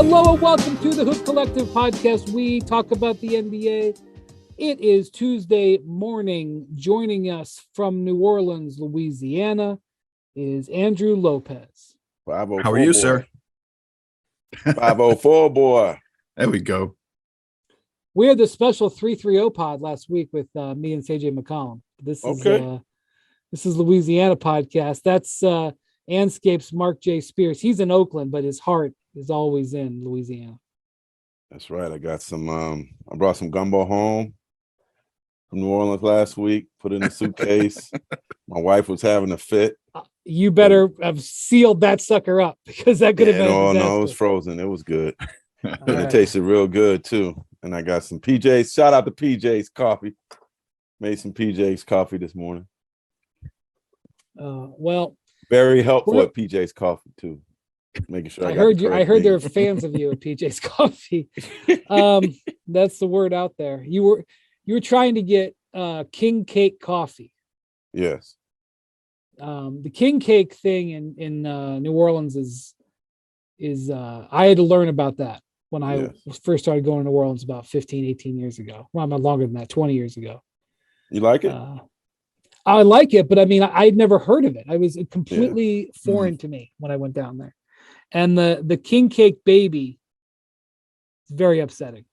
Hello and welcome to the Hoop Collective podcast. We talk about the NBA. It is Tuesday morning. Joining us from New Orleans, Louisiana, is Andrew Lopez. 504 How are you, boy. sir? 504 boy. There we go. We had the special 330 pod last week with me and CJ McCollum. This is Louisiana podcast. That's Andscape's Marc J. Spears. He's in Oakland, but his heart is always in Louisiana. That's right. I got some I brought some gumbo home from New Orleans last week, put it in a suitcase. My wife was having a fit. You better have sealed that sucker up because that could have been a disaster. No, it was frozen. It was good. And right. It tasted real good too. And I got some PJ's. Shout out to PJ's coffee. Made some PJ's coffee this morning. Very helpful at PJ's coffee too. Making sure I heard there are fans of you at PJ's Coffee. That's the word out there. You were trying to get king cake coffee. Yes. The king cake thing in New Orleans is I had to learn about that when I first started going to New Orleans about 15, 18 years ago. Well, I'm not longer than that, 20 years ago. You like it? I like it, but I mean, I'd never heard of it. I was completely foreign to me when I went down there. And the king cake baby is very upsetting.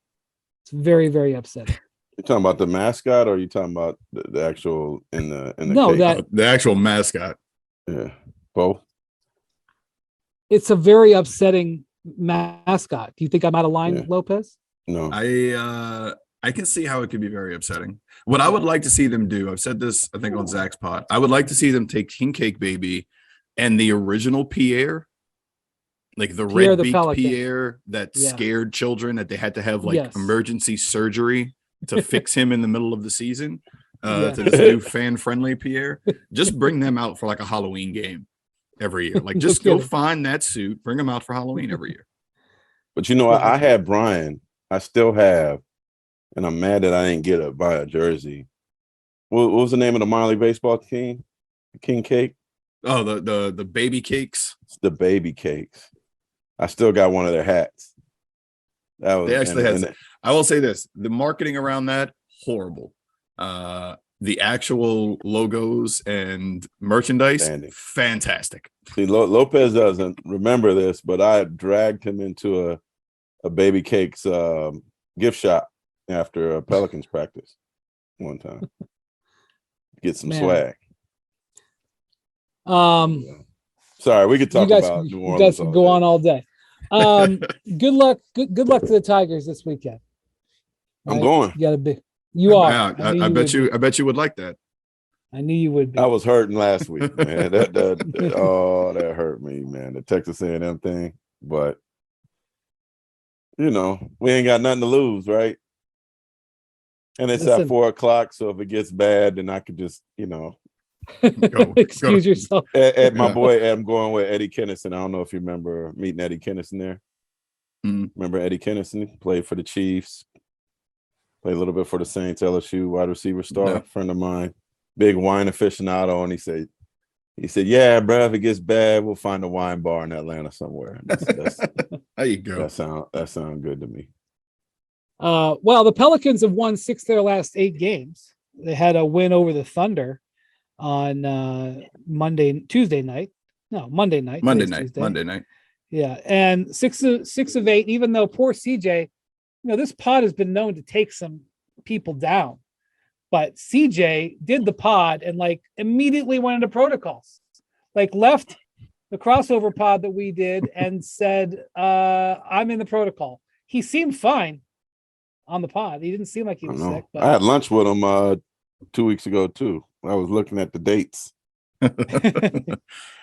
It's very, very upsetting. You talking about the mascot, or are you talking about the actual in the cake? The actual mascot. Yeah, both. It's a very upsetting mascot. Do you think I'm out of line, Lopez? No. I can see how it could be very upsetting. What I would like to see them do, I've said this, I think on Zach's pod, I would like to see them take King Cake Baby and the original Pierre, like the red-beaked Pierre that scared children, that they had to have emergency surgery to fix him in the middle of the season, to this new fan-friendly Pierre. Just bring them out for like a Halloween game every year. Like, just go find that suit, bring them out for Halloween every year. But I had Brian. I still have, and I'm mad that I didn't buy a jersey. What was the name of the minor league baseball team? King Cake? Oh, the baby cakes. It's the baby cakes. I still got one of their hats. They actually had. I will say this: the marketing around that, horrible. The actual logos and merchandise, fantastic. See, Lopez doesn't remember this, but I dragged him into a baby cakes gift shop after a Pelicans practice one time. Get some swag. Sorry, we could talk about New Orleans. You guys can go on all day. Good luck to the Tigers this weekend. I'm going. You gotta be. You are. I bet you would like that. I knew you would be. I was hurting last week, man. that hurt me, man. The Texas A&M thing, but we ain't got nothing to lose, right? And it's at 4:00, so if it gets bad, then I could just, excuse yourself. My boy, I'm going with Eddie Kennison. I don't know if you remember meeting Eddie Kennison there. Remember Eddie Kennison? Played for the Chiefs. Played a little bit for the Saints, LSU, wide receiver star, friend of mine. Big wine aficionado. And he said, yeah, bro, if it gets bad, we'll find a wine bar in Atlanta somewhere. That's there you go. That sound good to me. Well, the Pelicans have won 6 of their last 8 games. They had a win over the Thunder on Monday night. Yeah, and 6 of 8. Even though poor CJ, this pod has been known to take some people down, but CJ did the pod and immediately went into protocols. Left the crossover pod that we did and said, "I'm in the protocol." He seemed fine on the pod. He didn't seem like he was sick. But I had lunch with him 2 weeks ago too. I was looking at the dates. Had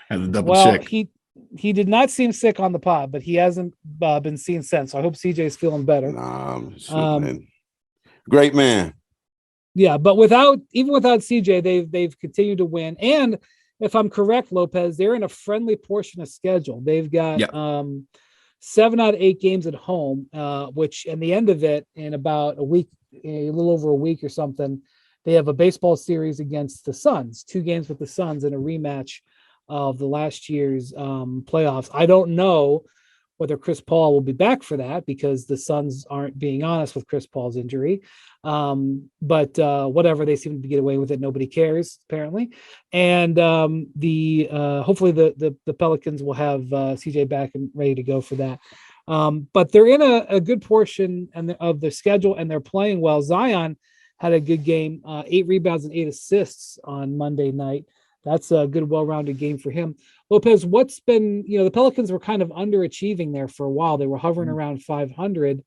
to double check. He did not seem sick on the pod, but he hasn't been seen since. So I hope CJ's feeling better. Man. Great man. Yeah, but without CJ, they've continued to win. And if I'm correct, Lopez, they're in a friendly portion of schedule. They've got 7 out of 8 games at home, which in the end of it, in about a week, a little over a week or something, they have a baseball series against the Suns, 2 games with the Suns and a rematch of the last year's playoffs. I don't know whether Chris Paul will be back for that, because the Suns aren't being honest with Chris Paul's injury. But whatever, they seem to get away with it. Nobody cares, apparently. And hopefully the Pelicans will have CJ back and ready to go for that. But they're in a good portion of their schedule, and they're playing well. Zion had a good game, 8 rebounds and 8 assists on Monday night. That's a good, well-rounded game for him. Lopez, what's been, the Pelicans were kind of underachieving there for a while. They were hovering around 500.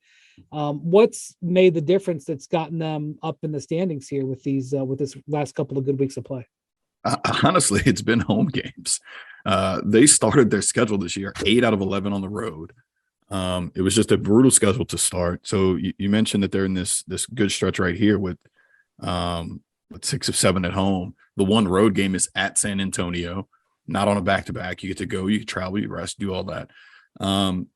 What's made the difference that's gotten them up in the standings here with this last couple of good weeks of play? Honestly, it's been home games. They started their schedule this year 8 out of 11 on the road. It was just a brutal schedule to start. So you mentioned that they're in this good stretch right here with 6 of 7 at home. The one road game is at San Antonio, not on a back-to-back. You get to go, you travel, you rest, do all that. And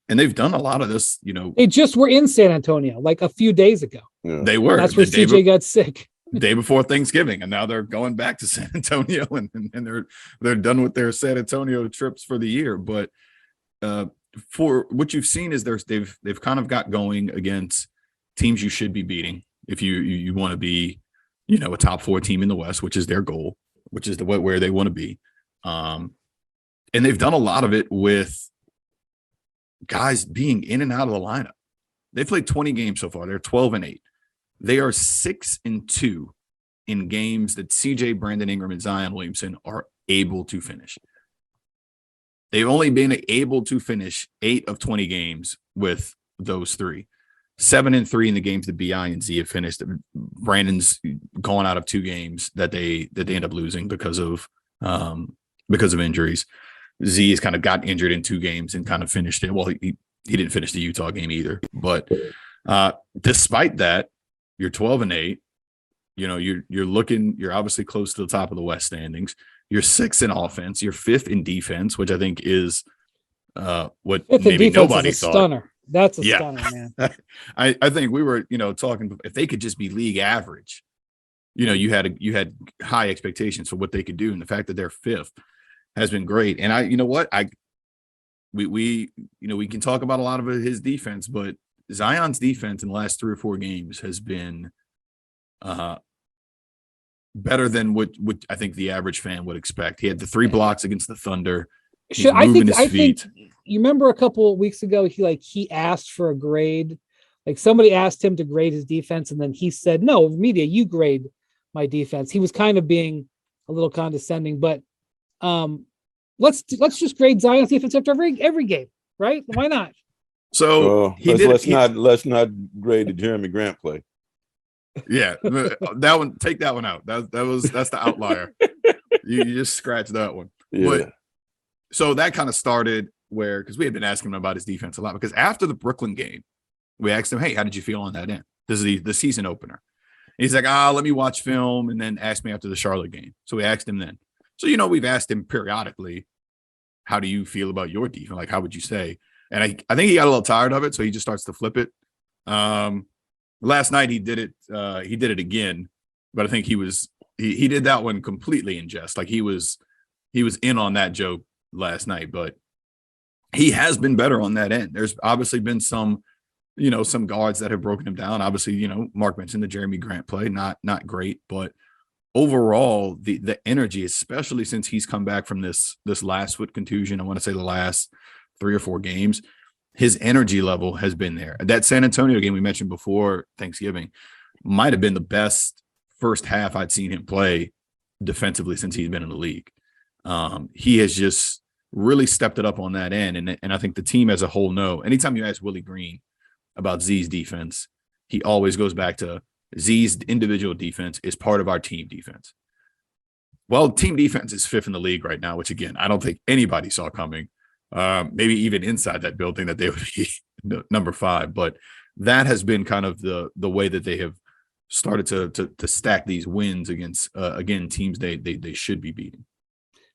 they've done a lot of this, They just were in San Antonio like a few days ago. Yeah. They were. That's where CJ got sick. Day before Thanksgiving, and now they're going back to San Antonio, and they're done with their San Antonio trips for the year. But for what you've seen is they've kind of got going against teams you should be beating if you want to be, a top 4 team in the West, which is their goal, which is where they want to be. And they've done a lot of it with guys being in and out of the lineup. They've played 20 games so far. They're 12-8. They are 6-2 in games that CJ, Brandon Ingram, and Zion Williamson are able to finish. They've only been able to finish 8 of 20 games with those 3. 7-3 in the games that BI and Z have finished. Brandon's gone out of 2 games that they end up losing because of injuries. Z has kind of got injured in 2 games and kind of finished it. Well, he didn't finish the Utah game either. But despite that, you're 12-8. You're obviously close to the top of the West standings. You're 6th in offense. You're 5th in defense, which I think is what maybe nobody thought. Stunner. That's a stunner, man. I think we were, talking, if they could just be league average, you had high expectations for what they could do. And the fact that they're 5th has been great. And we can talk about a lot of his defense, but Zion's defense in the last 3 or 4 games has been better than what I think the average fan would expect. He had the 3 blocks against the Thunder. I think you remember a couple of weeks ago, he asked for a grade. Like somebody asked him to grade his defense, and then he said, "No, media, you grade my defense." He was kind of being a little condescending, but let's just grade Zion's defense after every game, right? Why not? So let's not grade the Jeremy Grant play. Yeah, that one. Take that one out. That's the outlier. You just scratch that one. Yeah. But, so that kind of started because we had been asking him about his defense a lot, because after the Brooklyn game, we asked him, "Hey, how did you feel on that end? This is the season opener." And he's like, let me watch film, and then ask me after the Charlotte game. So we asked him then. So, we've asked him periodically, how do you feel about your defense? Like, how would you say? And I think he got a little tired of it, so he just starts to flip it. Last night he did it again, but I think he did that one completely in jest. Like he was in on that joke last night, but he has been better on that end. There's obviously been some guards that have broken him down. Obviously, Marc mentioned the Jeremy Grant play, not great, but overall the energy, especially since he's come back from this last foot contusion, I want to say the last 3 or 4 games, his energy level has been there. That San Antonio game we mentioned before Thanksgiving might have been the best first half I'd seen him play defensively since he's been in the league. He has just really stepped it up on that end. And I think the team as a whole know. Anytime you ask Willie Green about Z's defense, he always goes back to Z's individual defense is part of our team defense. Well, team defense is 5th in the league right now, which, again, I don't think anybody saw coming. Maybe even inside that building that they would be number 5. But that has been kind of the way that they have started to stack these wins against, again, teams they should be beating.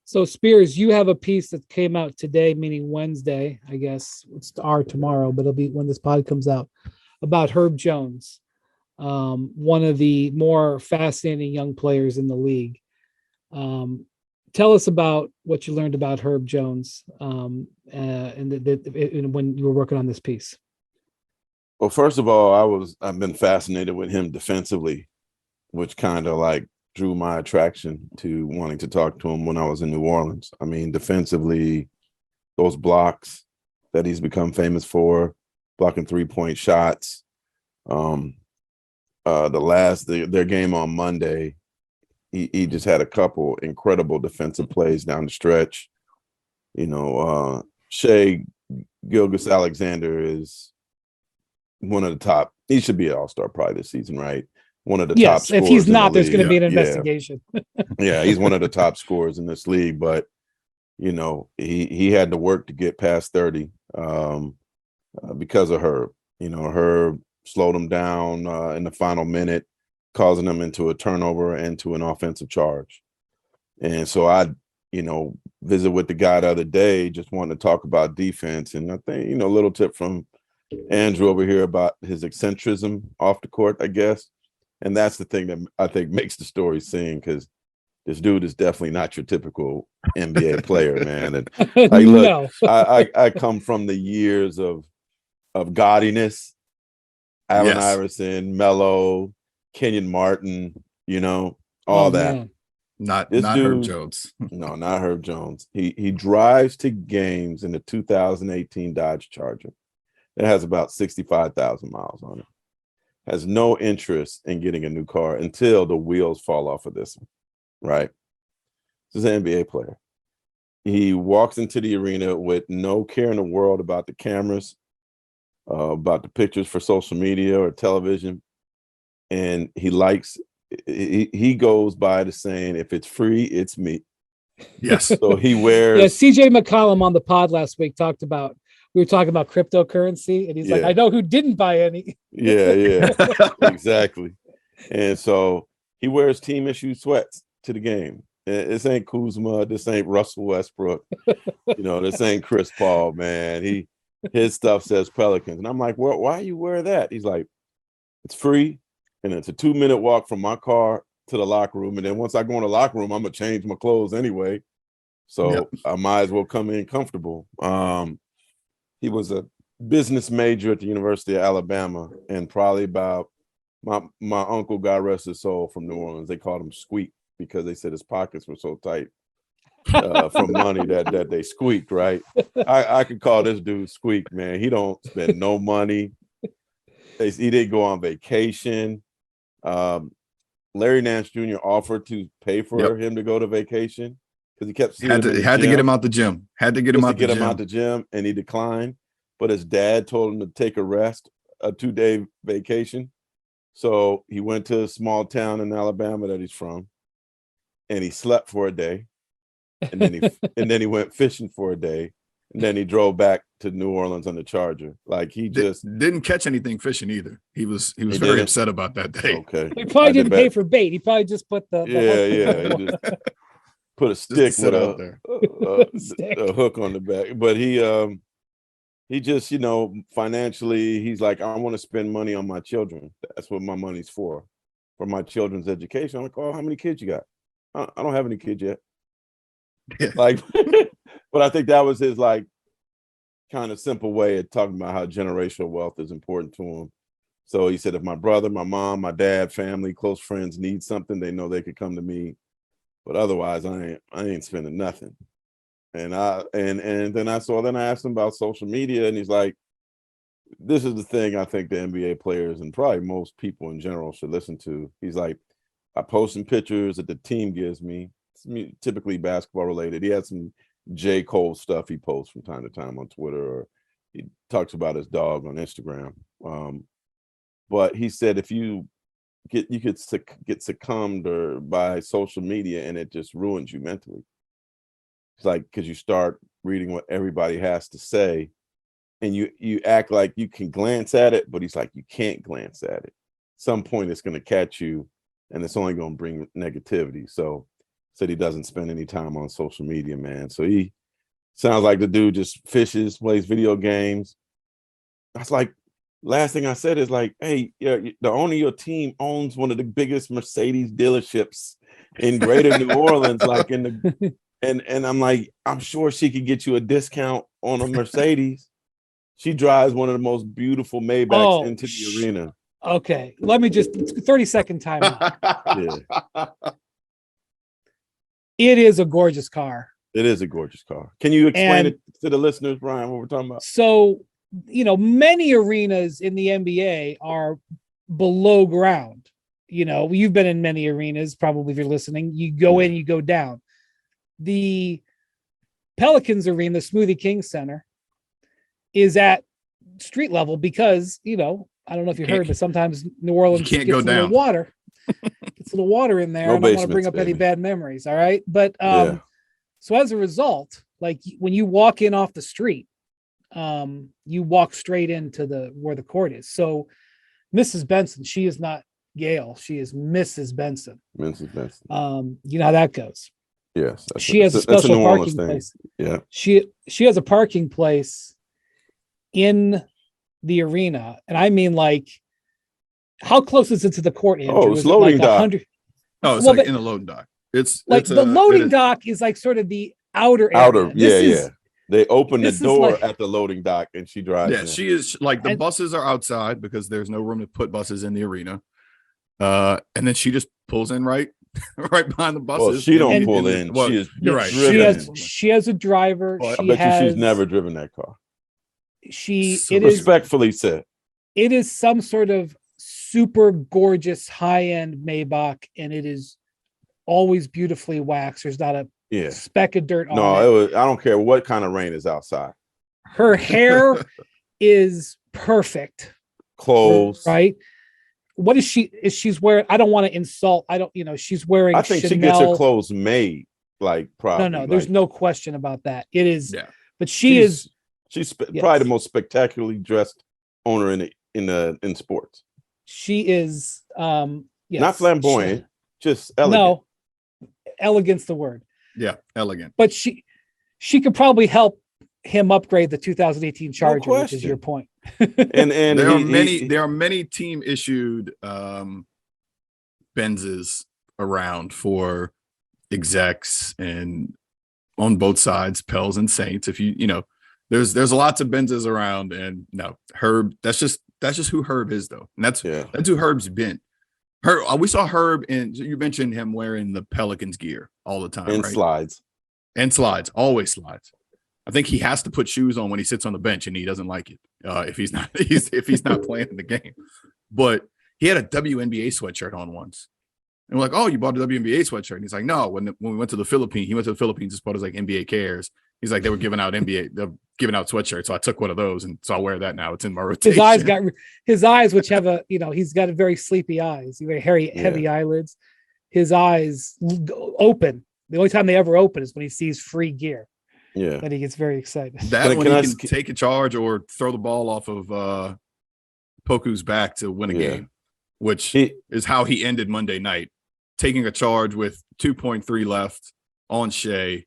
So, Spears, you have a piece that came out today, meaning Wednesday, I guess. It's tomorrow, but it'll be when this pod comes out, about Herb Jones, one of the more fascinating young players in the league. tell us about what you learned about Herb Jones and when you were working on this piece. Well, first of all, I've been fascinated with him defensively, which kind of like drew my attraction to wanting to talk to him when I was in New Orleans. I mean, defensively, those blocks that he's become famous for, blocking 3-point shots. Their game on Monday, he just had a couple incredible defensive plays down the stretch. Shai Gilgeous-Alexander is one of the top. He should be an all-star probably this season, right? One of the top scorers. If he's not, there's going to be an investigation. Yeah, he's one of the top scorers in this league, but he had to work to get past 30 because of Herb. Herb slowed him down in the final minute, causing him into a turnover and to an offensive charge. And so I visit with the guy the other day, just wanting to talk about defense. And I think, a little tip from Andrew over here about his eccentricism off the court, I guess. And that's the thing that I think makes the story sing, because this dude is definitely not your typical NBA player, man. And look, no. I come from the years of gaudiness, Allen Iverson, Melo, Kenyon Martin, all that. Man. Not Herb Jones. No, not Herb Jones. He drives to games in the 2018 Dodge Charger. It has about 65,000 miles on it. Has no interest in getting a new car until the wheels fall off of this one, right? This is an NBA player. He walks into the arena with no care in the world about the cameras, about the pictures for social media or television. And he goes by the saying, if it's free, it's me. Yes. So he wears. Yeah, CJ McCollum on the pod last week we were talking about cryptocurrency, and he's like, I know who didn't buy any. Yeah, exactly. And so he wears team issue sweats to the game. This ain't Kuzma. This ain't Russell Westbrook. This ain't Chris Paul, man. His stuff says Pelicans. And I'm like, well, why you wear that? He's like, it's free. And it's a 2-minute walk from my car to the locker room. And then once I go in the locker room, I'm going to change my clothes anyway. So I might as well come in comfortable. He was a business major at the University of Alabama, and probably about my uncle, God rest his soul, from New Orleans. They called him Squeak because they said his pockets were so tight from money that they squeaked, right? I could call this dude Squeak, man. He don't spend no money. He didn't go on vacation. Larry Nance Jr. offered to pay for him to go to vacation because he kept had to get him out the gym. Had to get him out the gym, and he declined. But his dad told him to take a rest, a 2-day vacation. So he went to a small town in Alabama that he's from, and he slept for a day, and then he went fishing for a day, and then he drove back to New Orleans on the Charger. Like he just didn't catch anything fishing either. He was very upset about that day. Okay, he probably didn't pay for bait. He probably just put the he just put a stick with a hook on the back. But he just, financially, he's like, I want to spend money on my children. That's what my money's for my children's education. I'm like, oh, how many kids you got? I don't have any kids yet. Yeah. But I think that was his kind of simple way of talking about how generational wealth is important to him. So he said, if my brother, my mom, my dad, family, close friends need something, they know they could come to me. But otherwise, I ain't spending nothing. And then I asked him about social media, and he's like, this is the thing I think the NBA players and probably most people in general should listen to. He's like, I post some pictures that the team gives me, typically basketball related. He had some J. Cole stuff he posts from time to time on Twitter, or he talks about his dog on Instagram. But he said if you could get succumbed or by social media, and it just ruins you mentally. It's like, because you start reading what everybody has to say, and you act like you can glance at it, but he's like, you can't glance at it. Some point it's going to catch you, and it's only going to bring negativity. So said he doesn't spend any time on social media, man. So he sounds like the dude just fishes, plays video games. That's like, last thing I said is like, hey, the owner of your team owns one of the biggest Mercedes dealerships in Greater New Orleans, like and I'm like, I'm sure she could get you a discount on a Mercedes. She drives one of the most beautiful Maybachs into the arena. Okay, let me just 30-second time out. Yeah. It is a gorgeous car. It is a gorgeous car. Can you explain it to the listeners, Brian, what we're talking about? So, many arenas in the NBA are below ground. You've been in many arenas, probably if you're listening. You go in, you go down. The Pelicans arena, the Smoothie King Center, is at street level because, I don't know if you heard, but sometimes New Orleans gets a little water. Gets a little water in there. No, I don't want to bring up any bad memories. All right. But so as a result, like when you walk in off the street, you walk straight into where the court is. So Mrs. Benson, she is not Gail. She is Mrs. Benson. Mrs. Benson. You know how that goes. Yes. She has a special parking place. Yeah. She has a parking place in the arena. And I mean, like, how close is it to the court, Andrew? Oh, it's loading dock. Oh, it's in the loading dock. It's like the loading dock is like sort of the outer area. They open the door at the loading dock and she drives. Yeah, she is like the buses are outside because there's no room to put buses in the arena. And then she just pulls in right behind the buses. Well, she don't pull in. She is. You're right. She has a driver. I bet she's never driven that car. Respectfully said. It is some sort of super gorgeous high-end Maybach, and it is always beautifully waxed. There's not a speck of dirt on it. I don't care what kind of rain is outside. Her hair is perfect. Clothes. Right? What is she's wearing? I don't want to insult. She's wearing I think Chanel. she gets her clothes made, like probably. No, there's no question about that. It is, but she's probably the most spectacularly dressed owner in sports. She is not flamboyant, just elegant. No, elegant's the word. Yeah, elegant. But she could probably help him upgrade the 2018 Charger, which is your point. and there are many team issued Benzes around for execs and on both sides, Pels and Saints. If there's lots of Benzes around, and no, Herb. That's just who Herb is, though, and that's who Herb's been. We saw Herb you mentioned him wearing the Pelicans gear all the time, and right? Slides, always slides. I think he has to put shoes on when he sits on the bench, and he doesn't like it if he's not playing in the game. But he had a WNBA sweatshirt on once, and we're like, "Oh, you bought a WNBA sweatshirt?" And he's like, "No." When we went to the Philippines, he went to the Philippines as part of like NBA Cares. He's like, they were giving out sweatshirts, so I took one of those, and so I wear that now. It's in my rotation. His eyes, which have he's got a very sleepy eyes, very heavy eyelids. His eyes open. The only time they ever open is when he sees free gear. Yeah, and he gets very excited. That when he can take a charge or throw the ball off of Poku's back to win a game, which is how he ended Monday night, taking a charge with 2.3 left on Shea,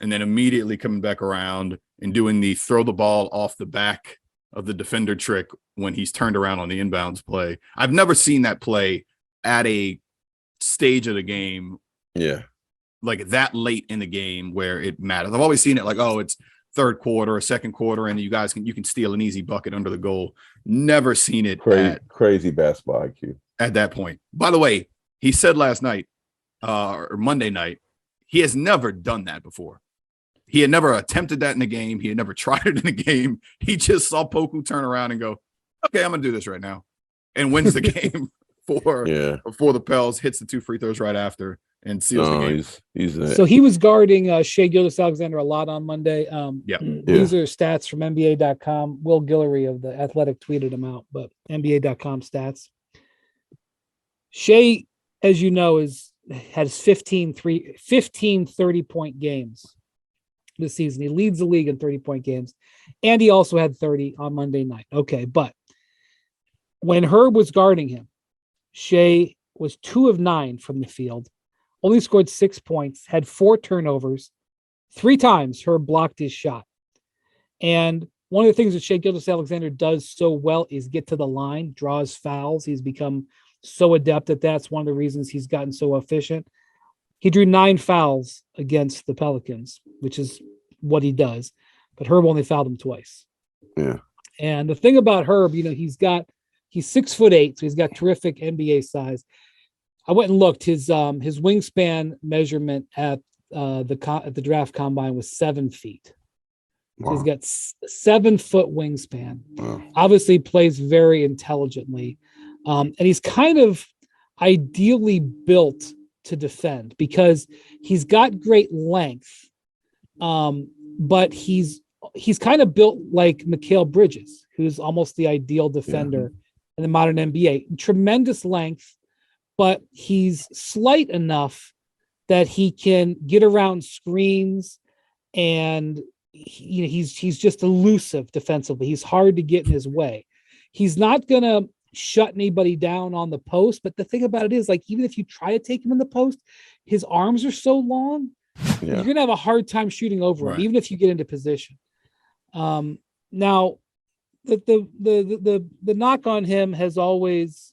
and then immediately coming back around and doing the throw the ball off the back of the defender trick when he's turned around on the inbounds play. I've never seen that play at a stage of the game. Yeah. Like that late in the game where it matters. I've always seen it like, oh, it's third quarter or second quarter, and you can steal an easy bucket under the goal. Never seen it crazy basketball IQ at that point. By the way, he said last night or Monday night, he has never done that before. He had never attempted that in the game. He had never tried it in the game. He just saw Poku turn around and go, okay, I'm gonna do this right now, and wins the game for the Pels, hits the 2 free throws right after, and seals the game. So he was guarding Shea Gilgeous-Alexander a lot on Monday. These are stats from NBA.com. Will Guillory of The Athletic tweeted them out, but NBA.com stats. Shea, as you know, has 15 30-point games this season. He leads the league in 30-point games, and he also had 30 on Monday night. Okay, but when Herb was guarding him, Shea was 2 of 9 from the field, only scored 6 points, had 4 turnovers. 3 times Herb blocked his shot. And one of the things that Shea Gilgeous-Alexander does so well is get to the line, draws fouls. He's become so adept at that. That's one of the reasons he's gotten so efficient. He drew 9 fouls against the Pelicans, which is what he does. But Herb only fouled him twice. Yeah. And the thing about Herb, he's 6'8", so he's got terrific NBA size. I went and looked. His wingspan measurement at the draft combine was 7 feet. So he's got 7 foot wingspan. Wow. Obviously plays very intelligently. And he's kind of ideally built to defend because he's got great length. But he's kind of built like Mikal Bridges, who's almost the ideal defender in the modern NBA. Tremendous length, but he's slight enough that he can get around screens, and he's just elusive defensively. He's hard to get in his way. He's not gonna shut anybody down on the post, but the thing about it is, like, even if you try to take him in the post, his arms are so long, you're gonna have a hard time shooting over him, even if you get into position. Now, the knock on him has always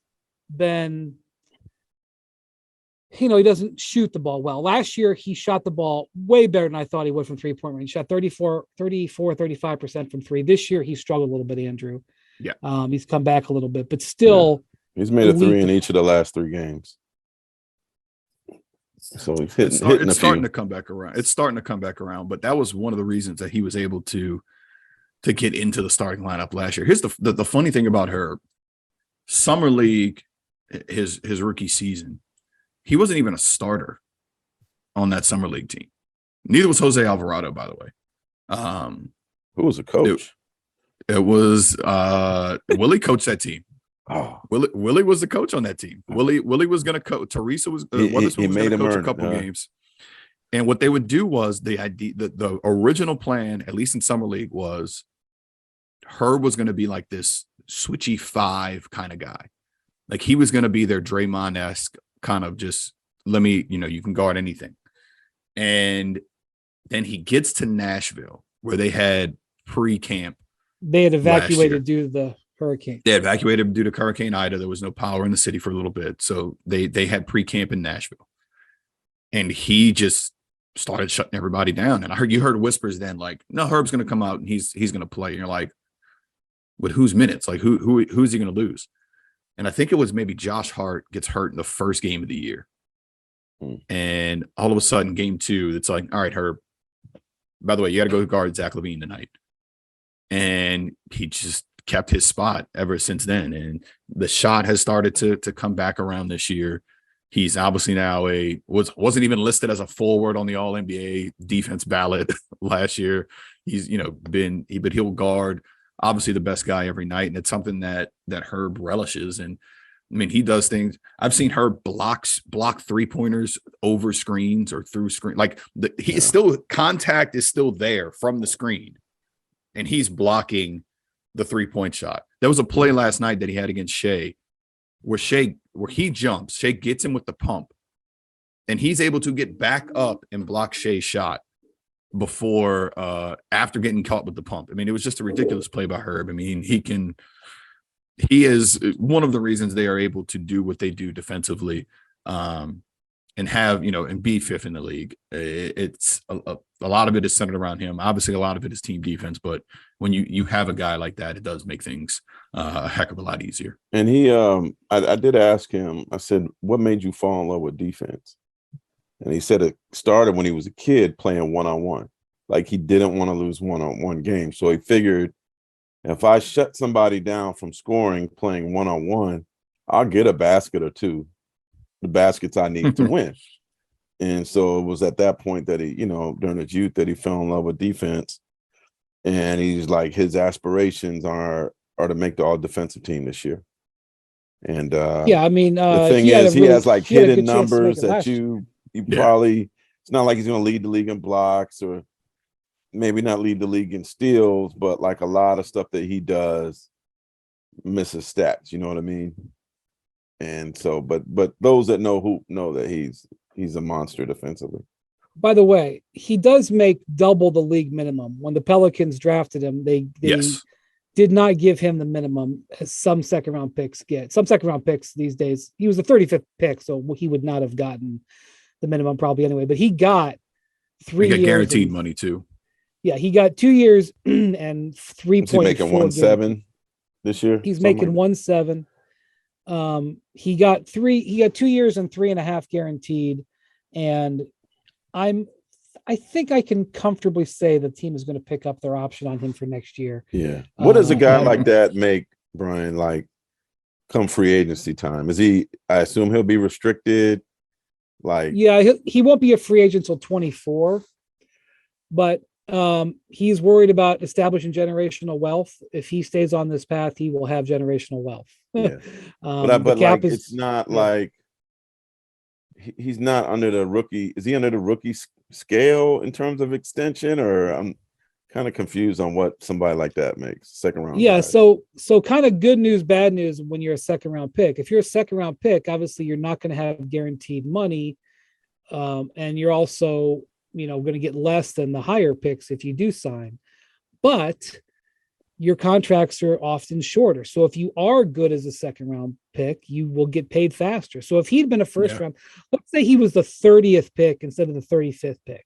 been, he doesn't shoot the ball well. Last year, he shot the ball way better than I thought he would from 3-point range. Shot 35% from 3. This year, he struggled a little bit, Andrew. Yeah. He's come back a little bit, but still. Yeah. He's made a 3 in each of the last 3 games. So he's hitting it's starting to come back around. It's starting to come back around, but that was one of the reasons that he was able to get into the starting lineup last year. Here's the funny thing about her summer league, his rookie season. He wasn't even a starter on that summer league team. Neither was Jose Alvarado, by the way. Who was the coach? It was Willie coached that team. Oh, Willie was the coach on that team. Willie was going to coach. Teresa was Weatherspoon was going to coach a couple games. And what they would do was the original plan, at least in summer league, was Herb was going to be like this switchy 5 kind of guy. Like he was going to be their Draymond-esque kind of just you can guard anything. And then he gets to Nashville where they had pre-camp. They had evacuated due to the hurricane. They evacuated due to Hurricane Ida. There was no power in the city for a little bit. So they had pre-camp in Nashville. And he just started shutting everybody down. And you heard whispers then like, no, Herb's going to come out and he's going to play. And you're like, with whose minutes? Like who's he going to lose? And I think it was maybe Josh Hart gets hurt in the first game of the year. And all of a sudden, game 2, it's like, all right, Herb, by the way, you got to go guard Zach LaVine tonight. And he just kept his spot ever since then. And the shot has started to come back around this year. He's obviously now wasn't even listed as a forward on the All NBA defense ballot last year. He's, but he'll guard obviously the best guy every night. And it's something that Herb relishes. And I mean, he does things. I've seen Herb block 3-pointers over screens or through screen. Like contact is still there from the screen. And he's blocking the 3-point shot. There was a play last night that he had against Shea where he jumps, Shea gets him with the pump, and he's able to get back up and block Shea's shot before after getting caught with the pump. I mean, it was just a ridiculous play by Herb. I mean, he is one of the reasons they are able to do what they do defensively, and have, and be 5th in the league. It's a lot of it is centered around him. Obviously, a lot of it is team defense, but when you have a guy like that, it does make things a heck of a lot easier. And he, I did ask him, I said, what made you fall in love with defense? And he said it started when he was a kid playing one-on-one. Like he didn't want to lose one-on-one games. So he figured if I shut somebody down from scoring playing one-on-one, I'll get a basket or 2, the baskets I need to win. And so it was at that point that he, during his youth, that he fell in love with defense. And he's like, his aspirations are to make the all defensive team this year. And the thing is, he has like hidden numbers that probably, it's not like he's going to lead the league in blocks or maybe not lead the league in steals, but like a lot of stuff that he does misses stats. You know what I mean? And so, but those that know that he's a monster defensively. By the way, he does make double the league minimum. When the Pelicans drafted him, they Yes. did not give him the minimum as some second round picks get. Some second round picks these days, he was the 35th pick, so he would not have gotten the minimum probably anyway, but he got 3 years. Guaranteed money too. Yeah, he got 2 years and 3.4. Is he making 1.7 this year? He's making 1.7. He got 2 years and 3.5 guaranteed. And I think I can comfortably say the team is going to pick up their option on him for next year. Yeah. What does a guy like that make, Brian, like come free agency time? I assume he'll be restricted. Like, yeah, he won't be a free agent until 24, but he's worried about establishing generational wealth. If he stays on this path, he will have generational wealth. Yeah. But like, it's not like he's not under the rookie. Is he under the rookie scale in terms of extension, or I'm kind of confused on what somebody like that makes second round? Yeah. Guy. So kind of good news, bad news when you're a second round pick. If you're a second round pick, obviously you're not going to have guaranteed money. And you're also, going to get less than the higher picks if you do sign, but your contracts are often shorter. So if you are good as a second round pick, you will get paid faster. So if he'd been a first round, let's say he was the 30th pick instead of the 35th pick,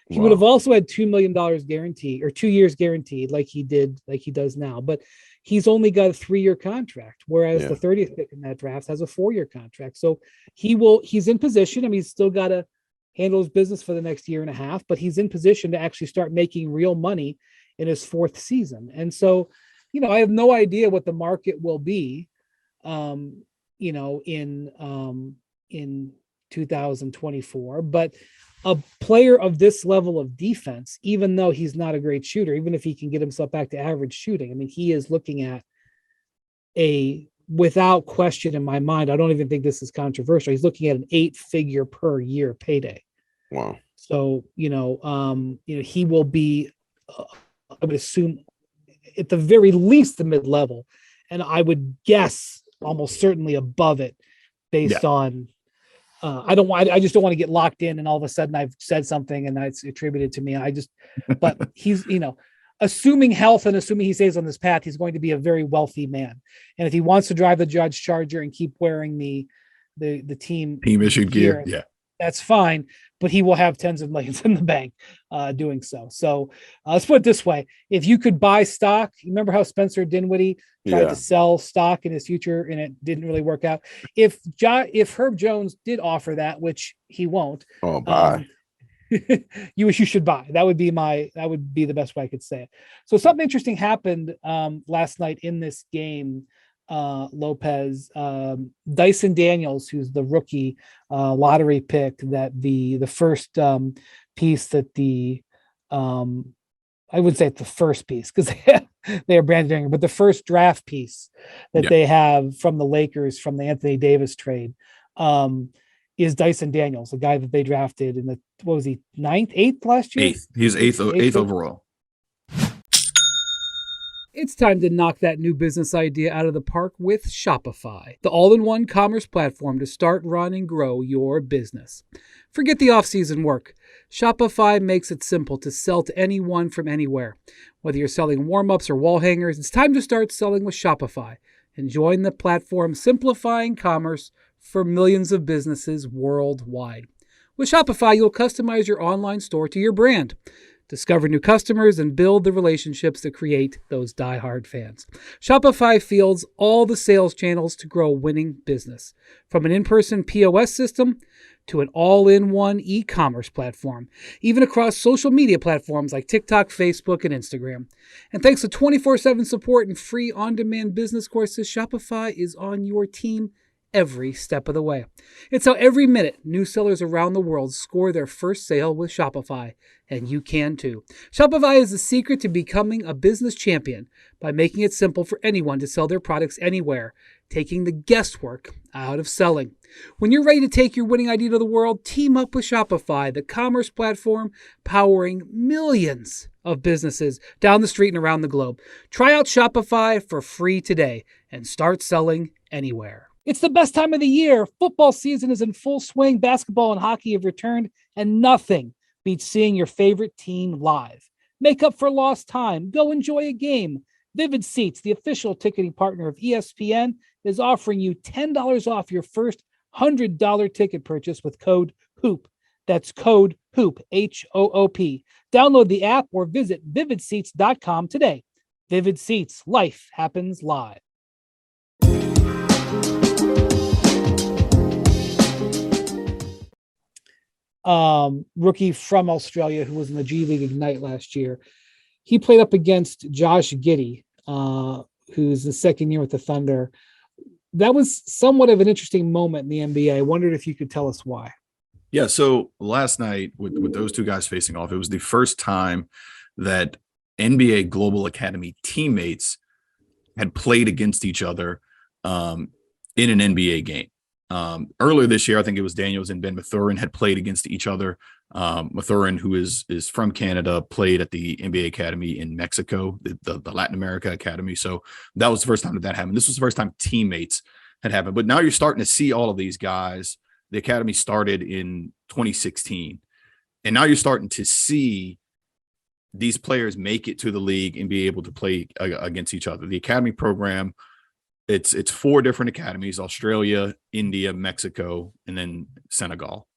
he would have also had $2 million guaranteed or 2 years guaranteed like he does now. But he's only got a 3-year contract, whereas the 30th pick in that draft has a 4-year contract. So he's in position. I mean, he's still got to handle his business for the next year and a half, but he's in position to actually start making real money in his 4th season. And so, I have no idea what the market will be, in 2024, but a player of this level of defense, even though he's not a great shooter, even if he can get himself back to average shooting, I mean, he is looking at without question in my mind, I don't even think this is controversial, he's looking at an 8-figure per year payday. Wow. So, he will be, I would assume at the very least the mid-level, and I would guess almost certainly above it based on, I just don't want to get locked in and all of a sudden I've said something and it's attributed to me. But he's, assuming health and assuming he stays on this path, he's going to be a very wealthy man. And if he wants to drive the Judge Charger and keep wearing the team issued gear, that's fine, but he will have tens of millions in the bank doing so. So let's put it this way. If you could buy stock, you remember how Spencer Dinwiddie tried to sell stock in his future and it didn't really work out. If Herb Jones did offer that, which he won't, buy. you should buy. That would be the best way I could say it. So something interesting happened last night in this game. Lopez, Dyson Daniels, who's the rookie lottery pick, that the first piece that I would say it's the first piece because they are branded, but the first draft piece that they have from the Lakers from the Anthony Davis trade is Dyson Daniels, the guy that they drafted in the, what was he, 9th, 8th last year? 8th. He's 8th overall. It's time to knock that new business idea out of the park with Shopify, the all-in-one commerce platform to start, run, and grow your business. Forget the off-season work. Shopify makes it simple to sell to anyone from anywhere. Whether you're selling warm-ups or wall hangers, it's time to start selling with Shopify and join the platform simplifying commerce for millions of businesses worldwide. With Shopify, you'll customize your online store to your brand. Discover new customers and build the relationships that create those die-hard fans. Shopify fields all the sales channels to grow a winning business. From an in-person POS system to an all-in-one e-commerce platform, even across social media platforms like TikTok, Facebook, and Instagram. And thanks to 24/7 support and free on-demand business courses, Shopify is on your team every step of the way. It's how every minute new sellers around the world score their first sale with Shopify, and you can too. Shopify is the secret to becoming a business champion by making it simple for anyone to sell their products anywhere, taking the guesswork out of selling. When you're ready to take your winning idea to the world, team up with Shopify, the commerce platform powering millions of businesses down the street and around the globe. Try out Shopify for free today and start selling anywhere. It's the best time of the year. Football season is in full swing. Basketball and hockey have returned, and nothing beats seeing your favorite team live. Make up for lost time. Go enjoy a game. Vivid Seats, the official ticketing partner of ESPN, is offering you $10 off your first $100 ticket purchase with code HOOP. That's code HOOP, HOOP. Download the app or visit vividseats.com today. Vivid Seats, life happens live. Rookie from Australia who was in the G League Ignite last year. He played up against Josh Giddey, who's the second year with the Thunder. That was somewhat of an interesting moment in the NBA. I wondered if you could tell us why. Yeah, so last night with those two guys facing off, it was the first time that NBA Global Academy teammates had played against each other in an NBA game. Earlier this year, I think it was Daniels and Ben Mathurin had played against each other. Mathurin, who is from Canada, played at the NBA Academy in Mexico, the Latin America Academy. So that was the first time that happened. This was the first time teammates had happened. But now you're starting to see all of these guys. The Academy started in 2016. And now you're starting to see these players make it to the league and be able to play against each other. The Academy program, it's 4 different academies: Australia, India, Mexico, and then Senegal.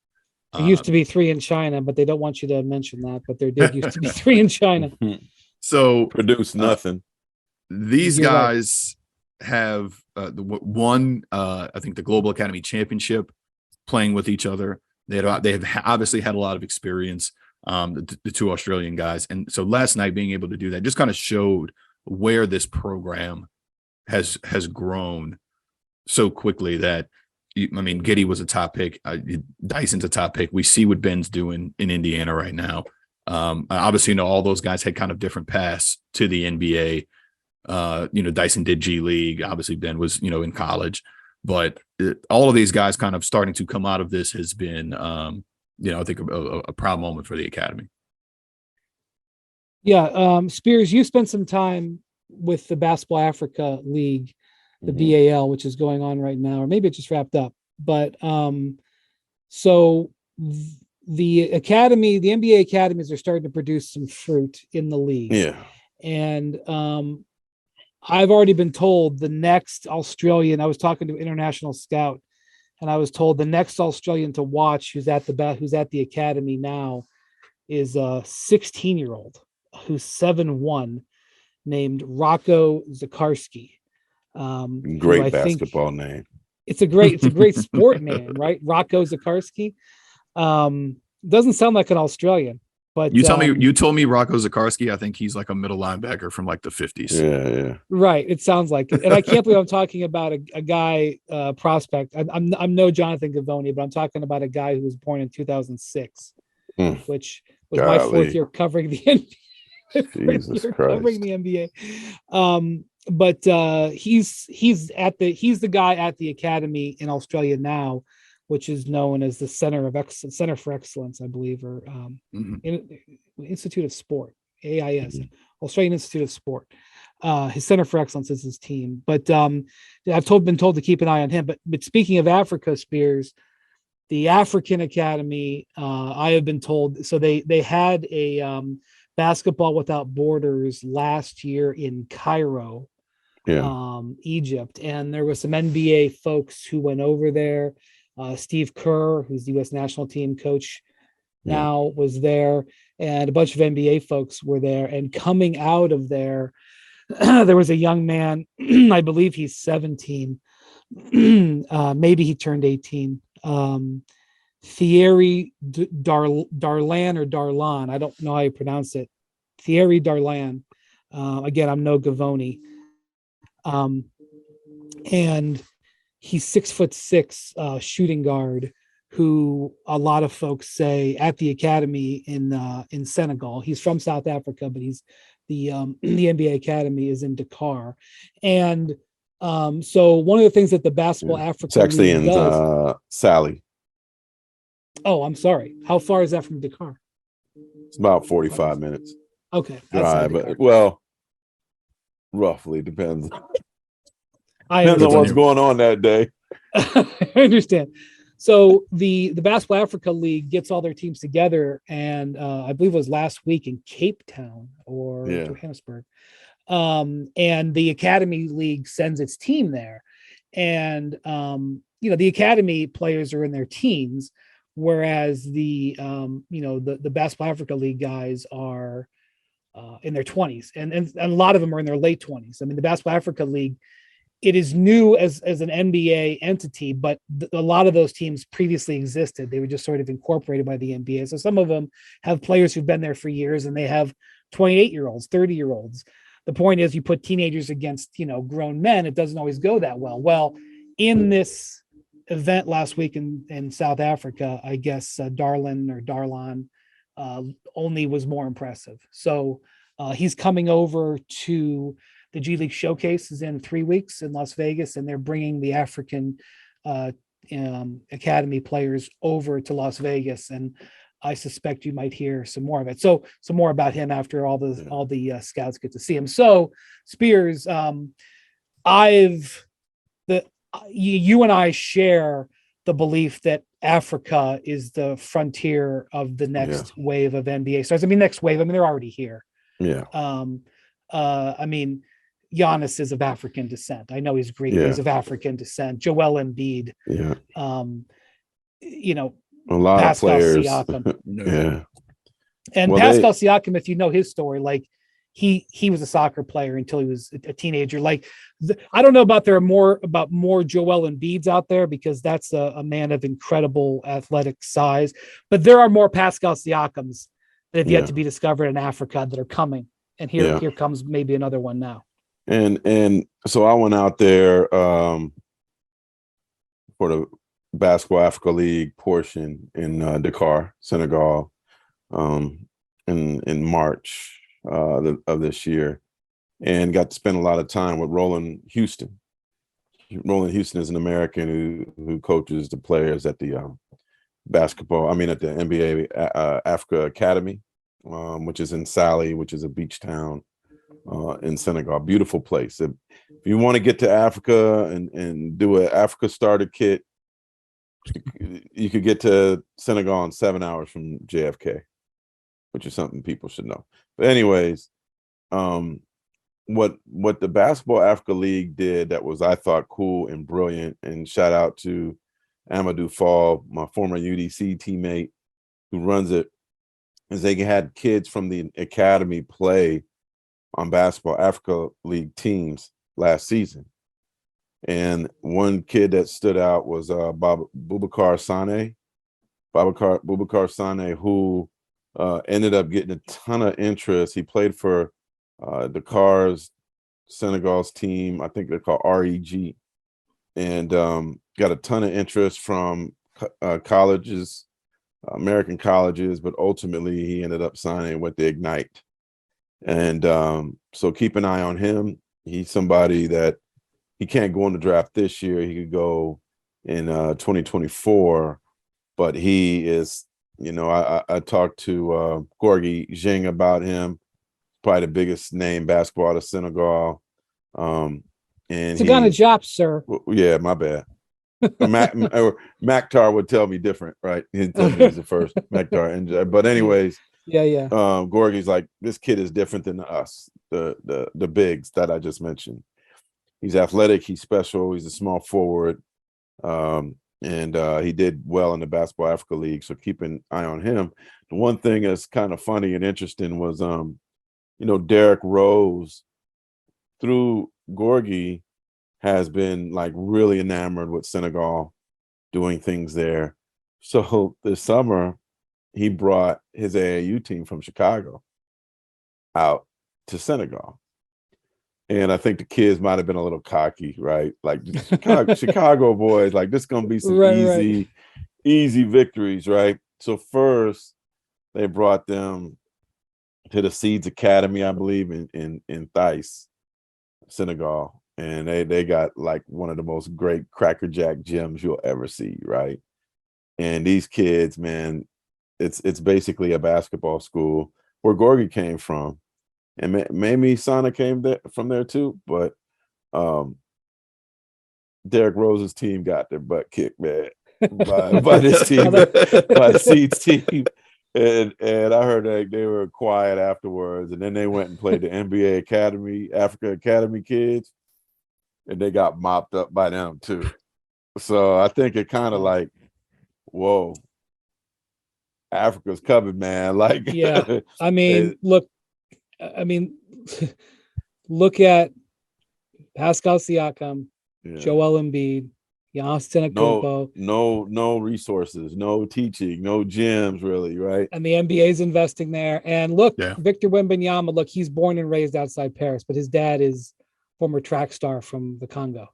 It used to be 3 in China, but they don't want you to mention that. But there did used to be 3 in China. So produce nothing. These guys have won, I think, the Global Academy Championship, playing with each other. They have obviously had a lot of experience, the 2 Australian guys. And so last night being able to do that just kind of showed where this program has grown so quickly that, Giddey was a top pick. Dyson's a top pick. We see what Ben's doing in Indiana right now. Obviously, all those guys had kind of different paths to the NBA. Dyson did G League. Obviously, Ben was, in college. But all of these guys kind of starting to come out of this has been, I think a proud moment for the Academy. Yeah. Spears, you spent some time with the Basketball Africa League, the BAL, which is going on right now, or maybe it just wrapped up. But so the Academy, the NBA academies are starting to produce some fruit in the league. Yeah. And I've already been told the next Australian, I was talking to an international scout, and I was told the next Australian to watch who's at the academy now is a 16-year-old who's 7'1", named Rocco Zakarski. Great basketball name. It's a great sport name, right? Rocco Zakarski. Doesn't sound like an Australian. But you told me Rocco Zakarski. I think he's like a middle linebacker from like the 50s. Yeah. Right. It sounds like it. And I can't believe I'm talking about a guy prospect. I'm no Jonathan Gavoni, but I'm talking about a guy who was born in 2006, which was my 4th year covering the NBA. Jesus Christ. Covering the NBA. But he's the guy at the academy in Australia now, which is known as the Center for Excellence, I believe, or Institute of Sport, AIS, Australian Institute of Sport. His Center for Excellence is his team. But I've been told to keep an eye on him. But speaking of Africa, Spears, the African Academy, I have been told, so they had a Basketball Without Borders last year in Cairo, Egypt, and there was some NBA folks who went over there. Steve Kerr, who's the U.S. national team coach now, was there, and a bunch of NBA folks were there. And coming out of there, there was a young man, I believe he's 17, maybe he turned 18, Thierry Darlan or Darlan, I don't know how you pronounce it, Thierry Darlan. Again, I'm no Gavoni. And he's 6'6", shooting guard, who a lot of folks say at the academy in Senegal. He's from South Africa, but he's the NBA Academy is in Dakar. And so one of the things that the Basketball Africa it's actually League in does, Sally. Oh, I'm sorry. How far is that from Dakar? It's about 45 minutes. Okay. Drive, but roughly depends. I Depends on what's going on that day. I understand. So the Basketball Africa League gets all their teams together, and I believe it was last week in Cape Town or Johannesburg. And the Academy League sends its team there. And the Academy players are in their teens, whereas the Basketball Africa League guys are in their 20s, and a lot of them are in their late 20s. I mean, the Basketball Africa League, it is new as an NBA entity, but a lot of those teams previously existed. They were just sort of incorporated by the NBA. So some of them have players who've been there for years, and they have 28-year-olds, 30-year-olds. The point is, you put teenagers against, grown men, it doesn't always go that well. Well, in this event last week in South Africa, I guess Darlan only was more impressive. So he's coming over to the G League Showcase is in 3 weeks in Las Vegas, and they're bringing the African Academy players over to Las Vegas. And I suspect you might hear some more of it. So some more about him after all the scouts get to see him. So Spears, you and I share the belief that Africa is the frontier of the next wave of NBA stars. I mean, next wave. I mean, they're already here. Yeah. I mean, Giannis is of African descent. I know he's Greek, but he's of African descent. Joel Embiid. Yeah. A lot Pascal of players. Siakam. Yeah. And Pascal Siakam, if you know his story, like he was a soccer player until he was a teenager. Like I don't know about more Joel Embiids out there, because that's a man of incredible athletic size, but there are more Pascal Siakams that have yet to be discovered in Africa that are coming. And here comes maybe another one now. And so I went out there for the Basketball Africa League portion in Dakar, Senegal, in March of this year, and got to spend a lot of time with Roland Houston. Roland Houston is an American who coaches the players at the at the NBA Africa Academy, which is in Sali, which is a beach town in Senegal. Beautiful place. If you want to get to Africa and do an Africa starter kit, you could get to Senegal in 7 hours from JFK, which is something people should know. But anyways, what the Basketball Africa League did that was, I thought, cool and brilliant, and shout out to Amadou Fall, my former UDC teammate who runs it, is they had kids from the academy play on Basketball Africa League teams last season. And one kid that stood out was Boubacar Sane. Boubacar Sane, who ended up getting a ton of interest. He played for Dakar's, Senegal's team. I think they're called REG. And got a ton of interest from colleges, American colleges, but ultimately he ended up signing with the Ignite. And so keep an eye on him. He's somebody that he can't go in the draft this year. He could go in 2024, but he is, I talked to Gorgui Dieng about him, probably the biggest name basketball out of Senegal. And it's a gun of job, sir. Yeah, my bad. Maktar would tell me different, right? He'd tell me he's the first Maktar. But anyways, yeah. Gorgie's like, this kid is different than us, the bigs that I just mentioned. He's athletic, he's special, he's a small forward, and he did well in the Basketball Africa League, so keep an eye on him. The one thing that's kind of funny and interesting was, Derrick Rose, through Gorgui, has been like really enamored with Senegal, doing things there. So this summer, he brought his AAU team from Chicago out to Senegal. And I think the kids might have been a little cocky, right? Like Chicago boys, like this is gonna be some easy victories, right? So first, they brought them to the Seeds Academy, I believe, in Thais, Senegal, and they got like one of the most great crackerjack gyms you'll ever see, right? And these kids, man, it's basically a basketball school where Gorgui came from. And maybe Sana came from there too, but Derrick Rose's team got their butt kicked, man. by this team, by Seed's team. And I heard that they were quiet afterwards, and then they went and played the NBA Academy, Africa Academy kids, and they got mopped up by them too. So I think it kind of like, whoa, Africa's coming, man. Like, yeah, I mean, look at Pascal Siakam, Joel Embiid, Giannis Antetokounmpo. No resources, no teaching, no gyms, really, right? And the NBA's investing there. And look, Victor Wembanyama, look, he's born and raised outside Paris, but his dad is former track star from the Congo,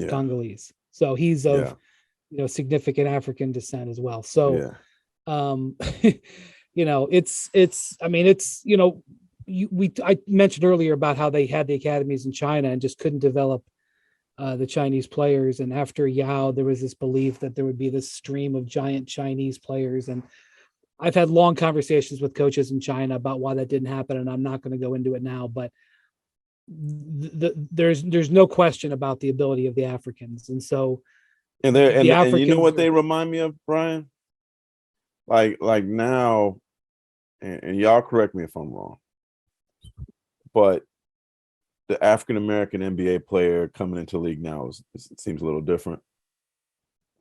Congolese. So he's of significant African descent as well. So I mentioned earlier about how they had the academies in China and just couldn't develop the Chinese players. And after Yao, there was this belief that there would be this stream of giant Chinese players. And I've had long conversations with coaches in China about why that didn't happen. And I'm not going to go into it now, but there's no question about the ability of the Africans. And so, and you know what they remind me of, Brian? Like now, and y'all correct me if I'm wrong, but the African American NBA player coming into the league now it seems a little different.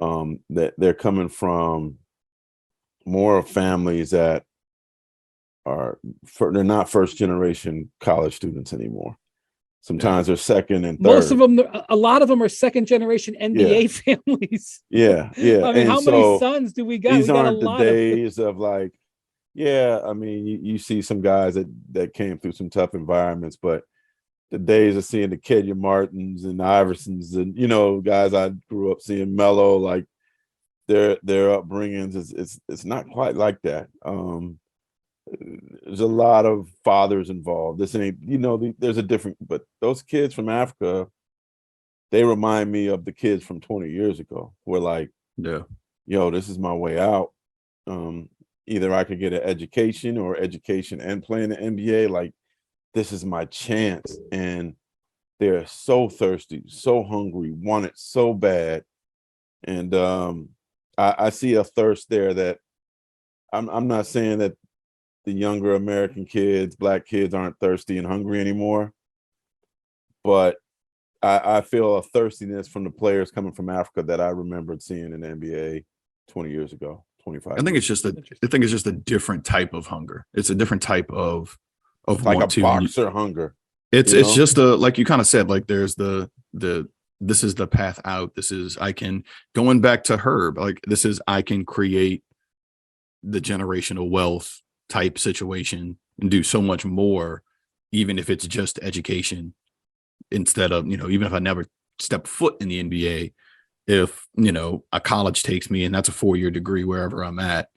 That they're coming from more of families that they're not first generation college students anymore. Sometimes they're second and third. Most of them, a lot of them are second generation NBA families. Yeah. I mean, how many sons do we got? These aren't the days of like, I mean, you see some guys that came through some tough environments, but the days of seeing the Kenya Martins and Iversons and, guys I grew up seeing, Melo, like their upbringings, it's not quite like that. There's a lot of fathers involved. This ain't, there's a different, but those kids from Africa, they remind me of the kids from 20 years ago. Who are like, this is my way out. Either I could get an education or education and play in the NBA. Like, this is my chance. And they're so thirsty, so hungry, want it so bad. And I see a thirst there that I'm not saying that the younger American kids, Black kids aren't thirsty and hungry anymore. But I feel a thirstiness from the players coming from Africa that I remembered seeing in the NBA 20 years ago, 25. I think it's just a different type of hunger. It's a different type of like a boxer hunger. It's just like you kind of said, like there's the this is the path out. This is, going back to Herb, like this is, I can create the generational wealth type situation and do so much more, even if it's just education instead of, even if I never step foot in the NBA, if, a college takes me and that's a 4-year degree wherever I'm at,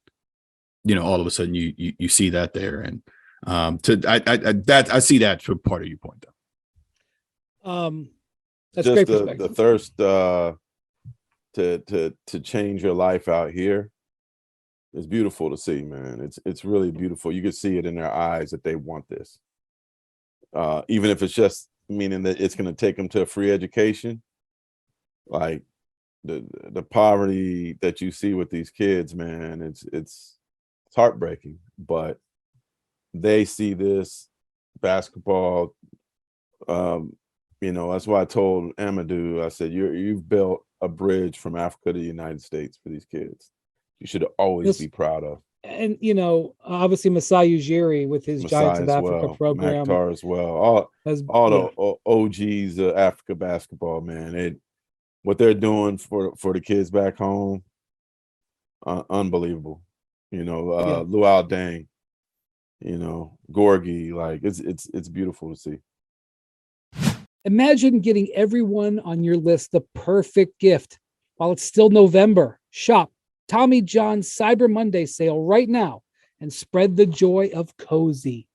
all of a sudden you see that there. And I see that for part of your point though. That's just great the thirst to change your life out here. It's beautiful to see, man. It's really beautiful. You can see it in their eyes that they want this. Even if it's just meaning that it's going to take them to a free education. Like the poverty that you see with these kids, man, it's heartbreaking. But they see this basketball. That's why I told Amadou, I said, you've built a bridge from Africa to the United States for these kids. You should always be proud of. And, obviously Masai Ujiri with his Giants of Africa program. Maktar as well. All the OGs of Africa basketball, man. What they're doing for the kids back home, unbelievable. Luau Deng, Gorgie, like it's beautiful to see. Imagine getting everyone on your list the perfect gift while it's still November. Shop Tommy John's Cyber Monday sale right now and spread the joy of cozy.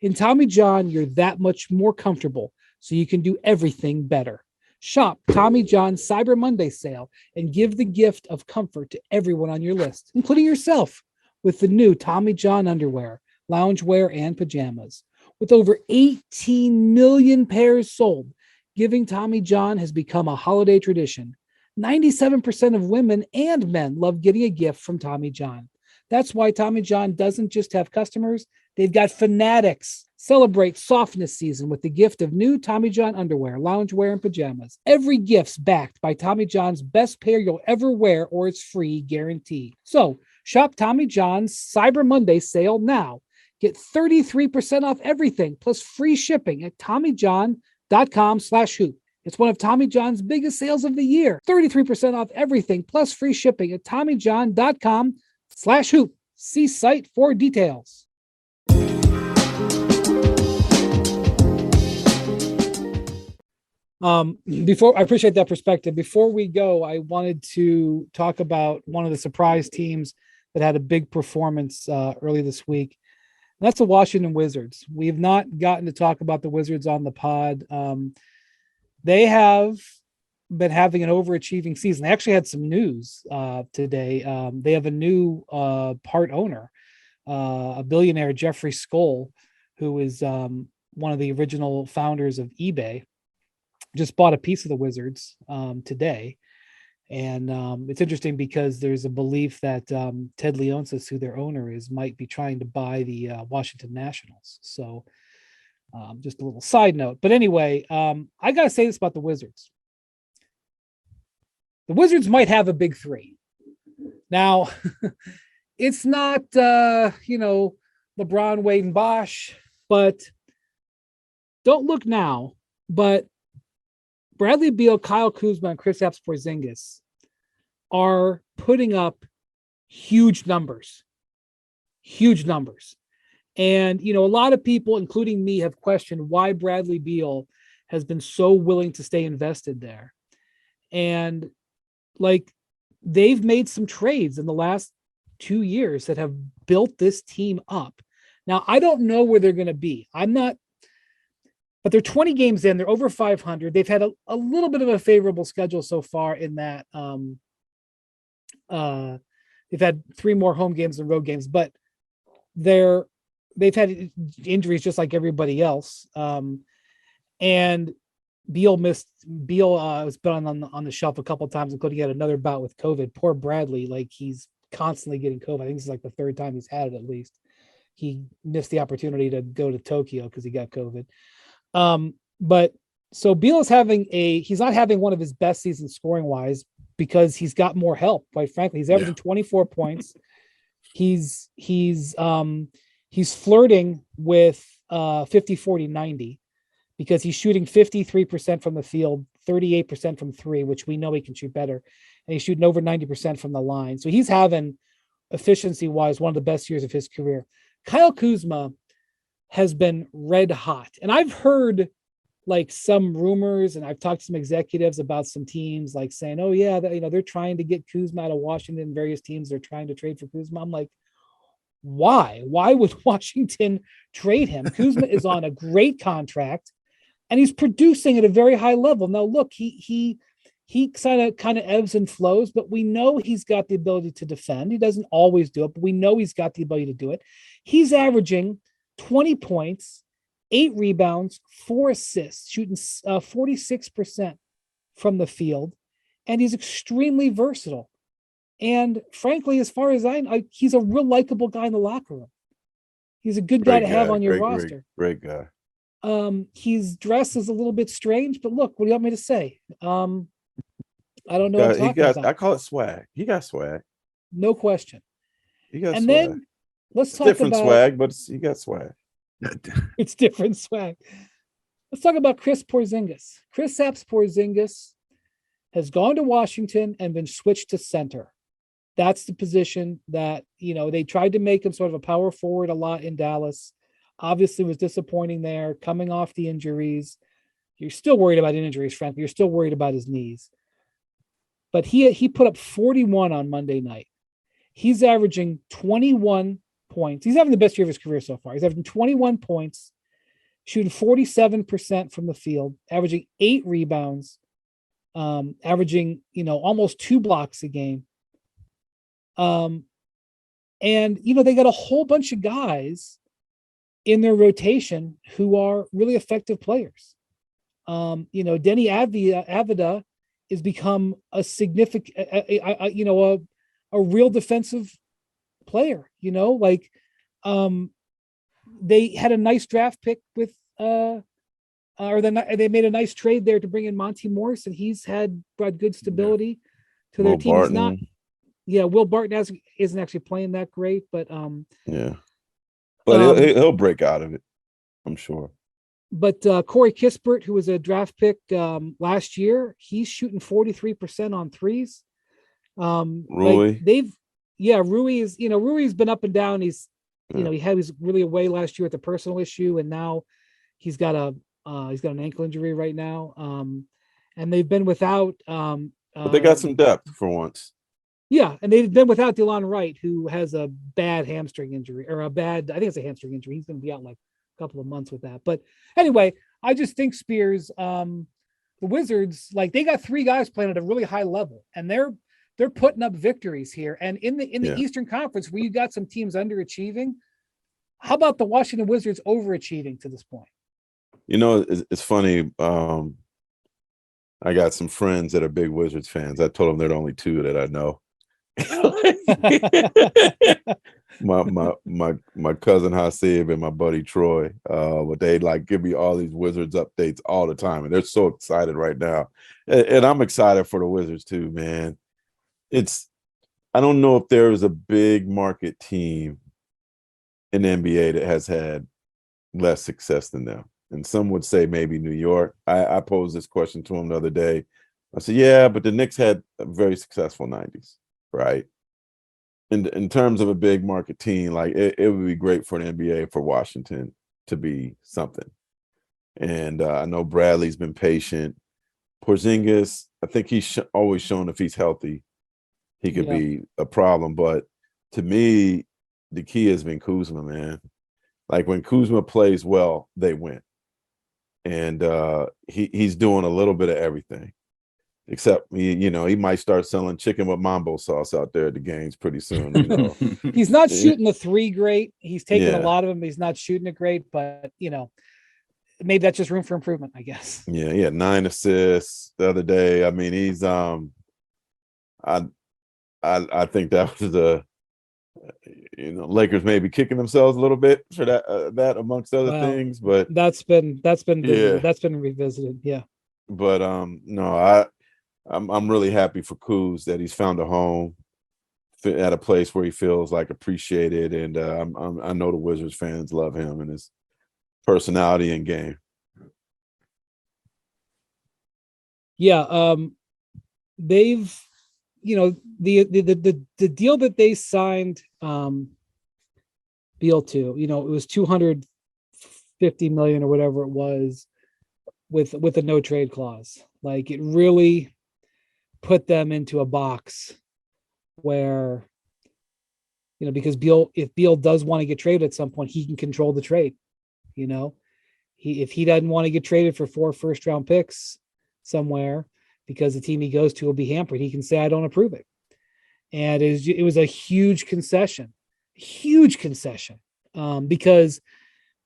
In Tommy John, you're that much more comfortable, so you can do everything better. Shop Tommy John's Cyber Monday sale and give the gift of comfort to everyone on your list, including yourself, with the new Tommy John underwear, loungewear, and pajamas. With over 18 million pairs sold, giving Tommy John has become a holiday tradition. 97% of women and men love getting a gift from Tommy John. That's why Tommy John doesn't just have customers, they've got fanatics. Celebrate softness season with the gift of new Tommy John underwear, loungewear, and pajamas. Every gift's backed by Tommy John's best pair you'll ever wear or it's free guarantee. So shop Tommy John's Cyber Monday sale now. Get 33% off everything plus free shipping at TommyJohn.com/hoop. It's one of Tommy John's biggest sales of the year. 33% off everything plus free shipping at TommyJohn.com/hoop. See site for details. Before I appreciate that perspective. Before we go, I wanted to talk about one of the surprise teams that had a big performance early this week. And that's the Washington Wizards. We have not gotten to talk about the Wizards on the pod. They have been having an overachieving season. They actually had some news today. They have a new part owner, a billionaire, Jeffrey Skoll, who is one of the original founders of eBay. Just bought a piece of the Wizards today. And it's interesting because there's a belief that Ted Leonsis, who their owner is, might be trying to buy the Washington Nationals. So just a little side note. But anyway, I got to say this about the Wizards. The Wizards might have a big three. Now, it's not, LeBron, Wade, and Bosh, but don't look now. But Bradley Beal, Kyle Kuzma, and Kristaps Porzingis are putting up huge numbers. And, a lot of people, including me, have questioned why Bradley Beal has been so willing to stay invested there. And they've made some trades in the last 2 years that have built this team up. Now, I don't know where they're going to be. But they're 20 games in. They're over 500. They've had a little bit of a favorable schedule so far in that they've had 3 more home games than road games, but they've had injuries just like everybody else. And Beal was put on the shelf a couple of times, including he had another bout with COVID. Poor Bradley, he's constantly getting COVID. I think this is the 3rd time he's had it at least. He missed the opportunity to go to Tokyo because he got COVID. But so Beal is he's not having one of his best seasons scoring wise because he's got more help. Quite frankly, he's averaging 24 points. He's flirting with 50, 40, 90 because he's shooting 53% from the field, 38% from 3, which we know he can shoot better. And he's shooting over 90% from the line. So he's having efficiency wise, one of the best years of his career. Kyle Kuzma has been red hot. And I've heard some rumors and I've talked to some executives about some teams saying, oh yeah, they're trying to get Kuzma out of Washington. Various teams are trying to trade for Kuzma. I'm like, why would Washington trade him? Kuzma is on a great contract and he's producing at a very high level. Now look, he kind of ebbs and flows, but we know he's got the ability to defend. He doesn't always do it, but we know he's got the ability to do it. He's averaging 20 points, 8 rebounds, 4 assists, shooting 46% from the field. And he's extremely versatile. And frankly, as far as I know, he's a real likable guy in the locker room. He's a good guy to have on your roster. Great guy. His dress is a little bit strange, but look, what do you want me to say? I don't know what I'm talking about. I call it swag. He got swag. No question. He got and swag. Then let's talk different about swag, but he got swag. It's different swag. Let's talk about Kristaps Porzingis has gone to Washington and been switched to center. That's the position that, they tried to make him sort of a power forward a lot in Dallas. Obviously was disappointing there, coming off the injuries. You're still worried about injuries, frankly. You're still worried about his knees. But he put up 41 on Monday night. He's averaging 21 points. He's having the best year of his career so far. He's averaging 21 points, shooting 47% from the field, averaging 8 rebounds, averaging, almost 2 blocks a game. And, they got a whole bunch of guys in their rotation who are really effective players. Denny Avida has become a significant, a real defensive player. They had a nice draft pick with, they made a nice trade there to bring in Monty Morris, and he's brought good stability to their Will team. Barton. He's not, Will Barton isn't actually playing that great, but but he'll break out of it, I'm sure. But Corey Kispert, who was a draft pick last year, he's shooting 43% on threes. Rui. Rui Rui's been up and down. He's, he was really away last year with a personal issue, and now he's got an ankle injury right now. And they've been without. But they got some depth for once. Yeah, and they've been without DeLon Wright, who has a bad hamstring injury, I think it's a hamstring injury. He's going to be out in like a couple of months with that. But anyway, I just think Spears, the Wizards, like they got three guys playing at a really high level, and they're putting up victories here. And in the Eastern Conference, where you got some teams underachieving, how about the Washington Wizards overachieving to this point? It's funny. I got some friends that are big Wizards fans. I told them they're the only two that I know. my cousin Hasib and my buddy Troy, but they like give me all these Wizards updates all the time, and they're so excited right now, and I'm excited for the Wizards too, man. I don't know if there is a big market team in the NBA that has had less success than them, and some would say maybe New York. I posed this question to him the other day. I said, yeah, but the Knicks had a very successful 90s. Right. In terms of a big market team, like it would be great for the NBA for Washington to be something. And I know Bradley's been patient. Porzingis, I think he's always shown if he's healthy, he could be a problem. But to me, the key has been Kuzma, man. Like when Kuzma plays well, they win. And he's doing a little bit of everything. Except he might start selling chicken with mambo sauce out there at the games pretty soon. He's not shooting the three great. He's taking a lot of them. He's not shooting it great, but maybe that's just room for improvement, I guess. Yeah, he had 9 assists the other day. I mean, he's I think that was the Lakers maybe kicking themselves a little bit for that amongst other things, but that's been visited. That's been revisited. Yeah. But no, I'm really happy for Kuz that he's found a home at a place where he feels like appreciated, and I know the Wizards fans love him and his personality and game. Yeah, they've the deal that they signed Beal to, it was $250 million or whatever it was with a no trade clause. Like it really put them into a box where, because if Beal does want to get traded at some point, he can control the trade. If he doesn't want to get traded for 4 first-round picks somewhere because the team he goes to will be hampered, he can say, I don't approve it. And it was a huge concession, because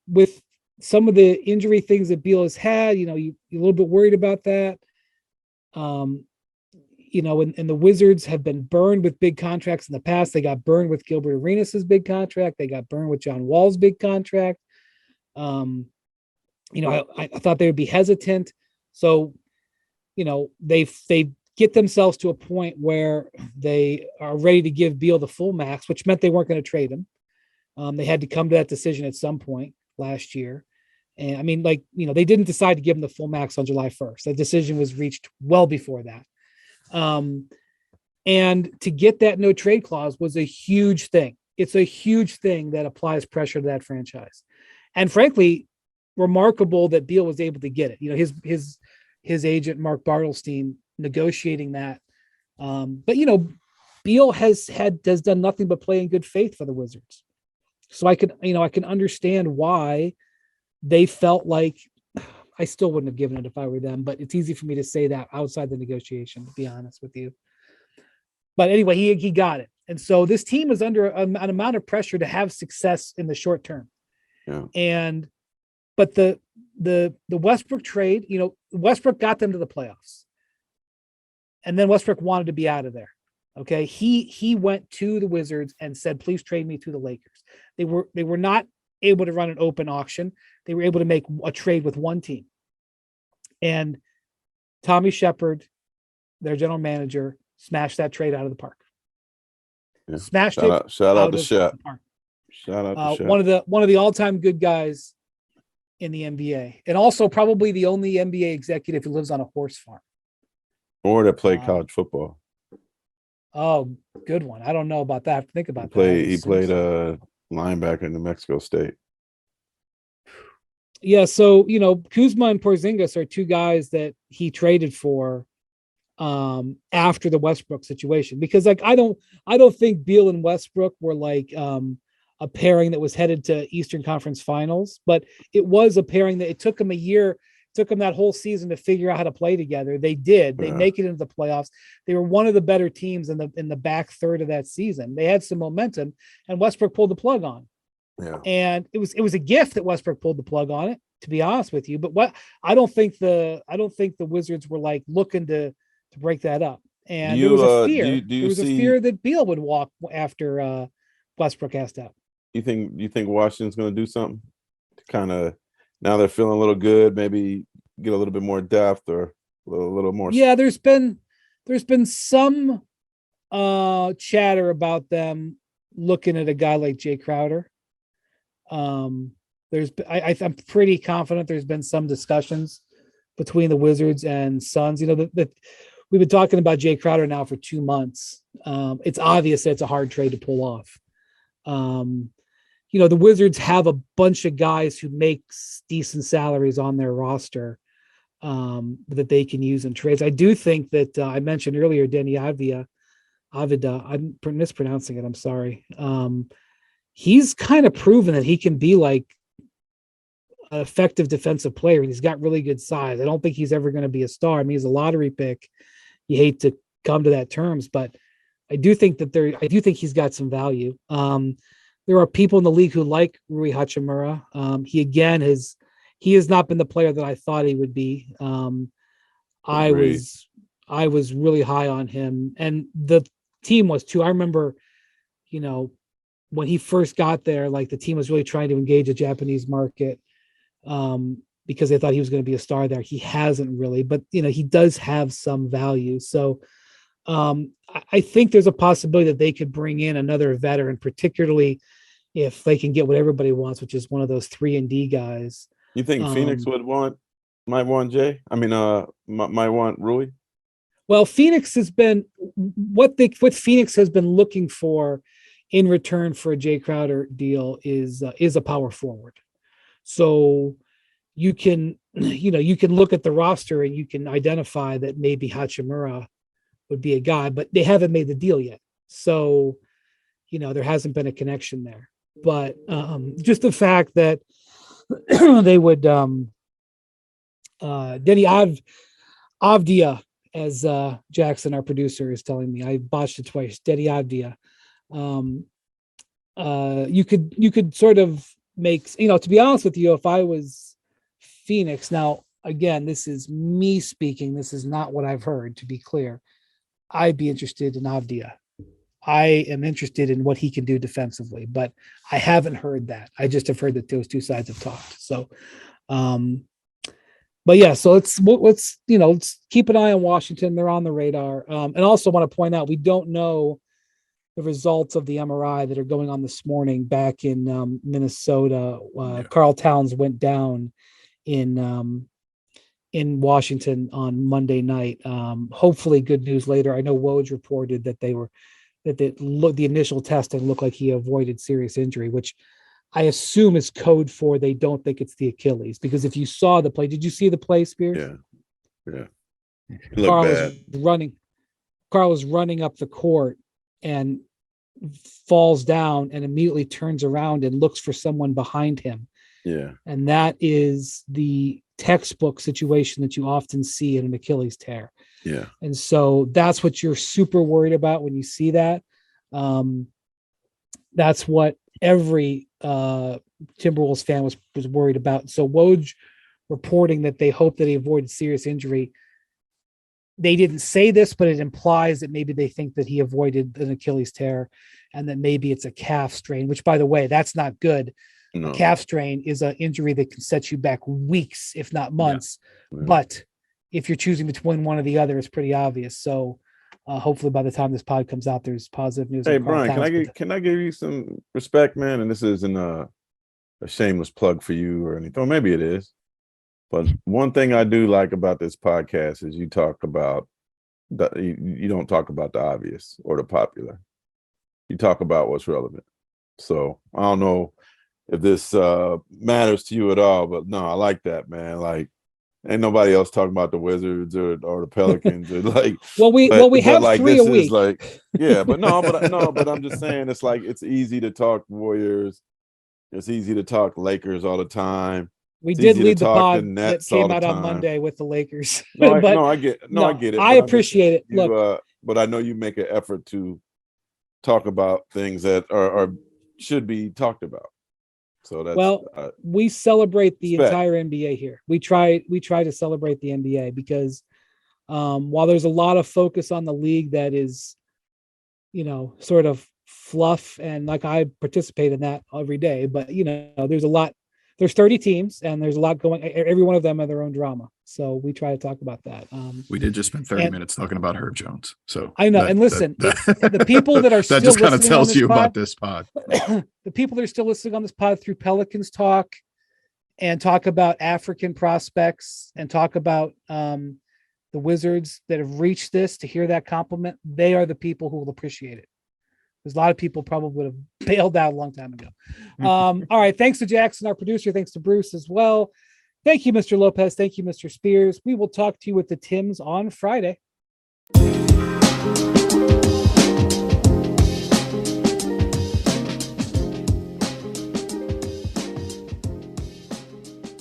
with some of the injury things that Beal has had, you're a little bit worried about that. And the Wizards have been burned with big contracts in the past. They got burned with Gilbert Arenas' big contract. They got burned with John Wall's big contract. I thought they would be hesitant. So, they get themselves to a point where they are ready to give Beal the full max, which meant they weren't going to trade him. They had to come to that decision at some point last year. And I mean, they didn't decide to give him the full max on July 1st. That decision was reached well before that. And to get that no trade clause was a huge thing. It's a huge thing that applies pressure to that franchise. And frankly, remarkable that Beal was able to get it. His agent, Marc Bartelstein, negotiating that. But Beal has done nothing but play in good faith for the Wizards. So I can understand why they felt like, I still wouldn't have given it if I were them, but it's easy for me to say that outside the negotiation, to be honest with you. But anyway, he got it. And so this team is under an amount of pressure to have success in the short term. Yeah. But the Westbrook trade, Westbrook got them to the playoffs. And then Westbrook wanted to be out of there. Okay. He went to the Wizards and said, please trade me to the Lakers. They were not able to run an open auction. They were able to make a trade with one team. And Tommy Shepard, their general manager, smashed that trade out of the park. Yeah. Smashed shout it. Out, shout out to of Shep. the park. Shout out to Shep. One of the all-time good guys in the NBA, and also probably the only NBA executive who lives on a horse farm. Or that played college football. Oh, good one. I don't know about that. Think about that. He played linebacker in New Mexico State. Yeah, so Kuzma and Porzingis are two guys that he traded for after the Westbrook situation, because like I don't think Beal and Westbrook were like a pairing that was headed to Eastern Conference Finals, but it was a pairing that it took them a year. Took them that whole season to figure out how to play together. They did. They make it into the playoffs. They were one of the better teams in the back third of that season. They had some momentum, and Westbrook pulled the plug on. Yeah. And it was a gift that Westbrook pulled the plug on it, to be honest with you. But I don't think the Wizards were like looking to break that up. And there was a fear. There was a fear that Beal would walk after Westbrook asked out. You think Washington's going to do something to kind of, now they're feeling a little good, maybe get a little bit more depth or a little more? Yeah, there's been some chatter about them looking at a guy like Jay Crowder. I'm pretty confident there's been some discussions between the Wizards and Suns. We've been talking about Jay Crowder now for 2 months. It's obvious that it's a hard trade to pull off. The Wizards have a bunch of guys who make decent salaries on their roster that they can use in trades. I do think that I mentioned earlier, Denny Avdia, I'm mispronouncing it. I'm sorry. He's kind of proven that he can be like an effective defensive player, and he's got really good size. I don't think he's ever going to be a star. I mean, he's a lottery pick. You hate to come to that terms, but I do think he's got some value. There are people in the league who like Rui Hachimura. He has not been the player that I thought he would be. I was really high on him, and the team was too. I remember, when he first got there, like the team was really trying to engage the Japanese market because they thought he was going to be a star there. He hasn't really, but he does have some value. So I think there's a possibility that they could bring in another veteran, particularly if they can get what everybody wants, which is one of those 3-and-D guys. You think Phoenix might want Jay? I mean, might want Rui? Well, Phoenix has been what Phoenix has been looking for in return for a Jay Crowder deal is a power forward. So you can look at the roster and you can identify that maybe Hachimura would be a guy, but they haven't made the deal yet. So, there hasn't been a connection there. But just the fact that they would Denny Avdia, as Jackson, our producer, is telling me, I botched it twice. Denny Avdia. You could sort of make, to be honest with you, if I was Phoenix, now again, this is me speaking, this is not what I've heard, to be clear, I'd be interested in Avdia. I am interested in what he can do defensively, but I haven't heard that. I just have heard that those two sides have talked. So, but yeah, so let's keep an eye on Washington. They're on the radar. And also want to point out, we don't know the results of the MRI that are going on this morning back in Minnesota. Carl Towns went down in Washington on Monday night. Hopefully good news later. I know Woj reported that the initial testing looked like he avoided serious injury, which I assume is code for they don't think it's the Achilles, because if you saw the play, did you see the play, Spears? Yeah. Carl was running up the court and falls down and immediately turns around and looks for someone behind him. Yeah. And that is the textbook situation that you often see in an Achilles tear. Yeah. And so that's what you're super worried about when you see that. That's what every Timberwolves fan was worried about. So Woj reporting that they hope that he avoided serious injury. they didn't say this, but it implies that maybe they think that he avoided an Achilles tear and that maybe it's a calf strain, which, by the way, that's not good. No. A calf strain is an injury that can set you back weeks, if not months. Yeah. But if you're choosing between one or the other, it's pretty obvious. So hopefully by the time this pod comes out, there's positive news. Hey, Brian, can I give you some respect, man? And this isn't a shameless plug for you or anything. Or maybe it is. But one thing I do like about this podcast is you talk about you don't talk about the obvious or the popular. You talk about what's relevant. So I don't know if this matters to you at all, but no, I like that, man. Like, ain't nobody else talking about the Wizards or the Pelicans or like. we have like 3 a week. Like, yeah, but but I'm just saying, it's like it's easy to talk Warriors. It's easy to talk Lakers all the time. We did lead the pod that came out on Monday with the Lakers. I get it. I appreciate it. Look, but I know you make an effort to talk about things that are should be talked about. So that's we celebrate the entire NBA here. We try to celebrate the NBA because while there's a lot of focus on the league that is, sort of fluff, and like I participate in that every day, but there's 30 teams and there's a lot going. Every one of them have their own drama. So we try to talk about that. We did just spend 30 minutes talking about Herb Jones. So I know. And listen, the people that are still that just kind of tells you pod, about this pod. The people that are still listening on this pod through Pelicans talk and talk about African prospects and talk about the Wizards that have reached this to hear that compliment, they are the people who will appreciate it. Because a lot of people probably would have bailed out a long time ago. All right. Thanks to Jackson, our producer. Thanks to Bruce as well. Thank you, Mr. Lopez. Thank you, Mr. Spears. We will talk to you with the Tims on Friday.